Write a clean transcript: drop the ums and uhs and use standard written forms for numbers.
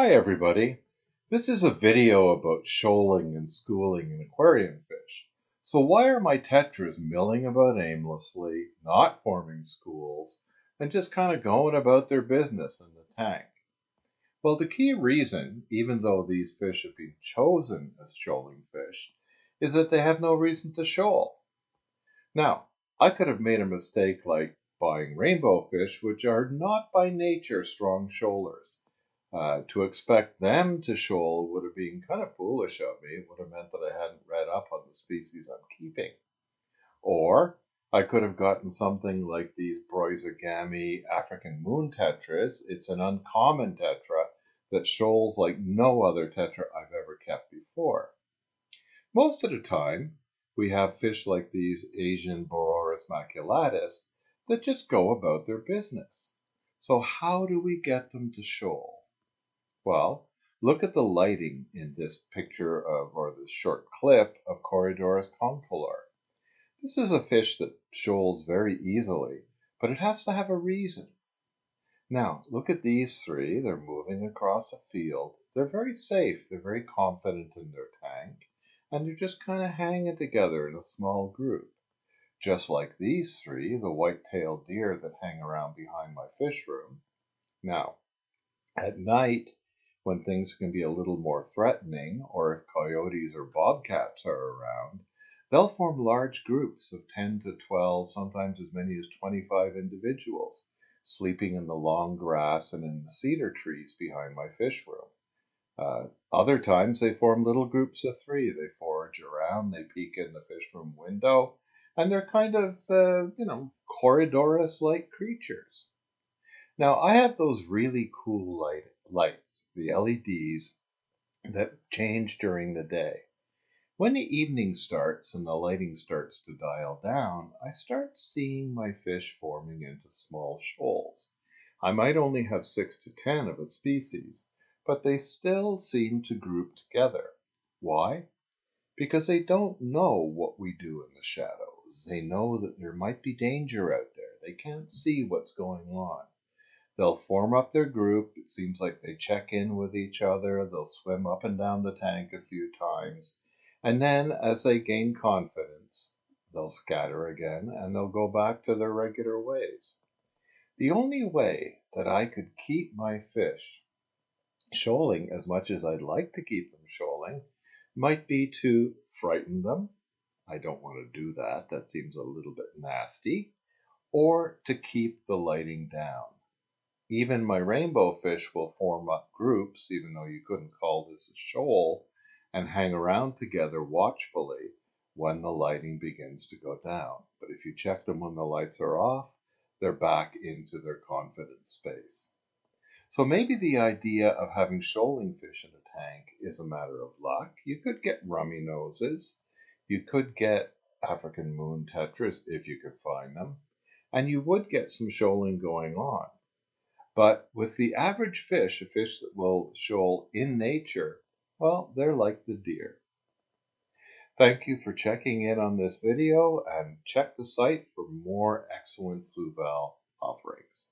Hi everybody. This is a video about shoaling and schooling in aquarium fish. So why are my tetras milling about aimlessly, not forming schools, and just kind of going about their business in the tank? Well, the key reason, even though these fish have been chosen as shoaling fish, is that they have no reason to shoal. Now, I could have made a mistake like buying rainbow fish, which are not by nature strong shoalers. To expect them to shoal would have been kind of foolish of me. It would have meant that I hadn't read up on the species I'm keeping. Or I could have gotten something like these Broizogami African moon tetras. It's an uncommon tetra that shoals like no other tetra I've ever kept before. Most of the time, we have fish like these Asian Bororus maculatus that just go about their business. So how do we get them to shoal? Well, look at the lighting in this picture or this short clip of Corydoras concolor. This is a fish that shoals very easily, but it has to have a reason. Now, look at these three. They're moving across a field. They're very safe. They're very confident in their tank, and they're just kind of hanging together in a small group. Just like these three, the white-tailed deer that hang around behind my fish room. Now, at night, when things can be a little more threatening, or if coyotes or bobcats are around, they'll form large groups of 10 to 12, sometimes as many as 25 individuals, sleeping in the long grass and in the cedar trees behind my fish room. Other times they form little groups of three. They forage around, they peek in the fish room window, and they're kind of, Corydoras-like creatures. Now, I have those really cool lights, the LEDs, that change during the day. When the evening starts and the lighting starts to dial down, I start seeing my fish forming into small shoals. I might only have 6 to 10 of a species, but they still seem to group together. Why? Because they don't know what we do in the shadows. They know that there might be danger out there. They can't see what's going on. They'll form up their group. It seems like they check in with each other. They'll swim up and down the tank a few times. And then, as they gain confidence, they'll scatter again and they'll go back to their regular ways. The only way that I could keep my fish shoaling as much as I'd like to keep them shoaling might be to frighten them. I don't want to do that. That seems a little bit nasty. Or to keep the lighting down. Even my rainbow fish will form up groups, even though you couldn't call this a shoal, and hang around together watchfully when the lighting begins to go down. But if you check them when the lights are off, they're back into their confident space. So maybe the idea of having shoaling fish in a tank is a matter of luck. You could get rummy noses. You could get African moon tetras if you could find them. And you would get some shoaling going on. But with the average fish, a fish that will shoal in nature, well, they're like the deer. Thank you for checking in on this video, and check the site for more excellent Fluval offerings.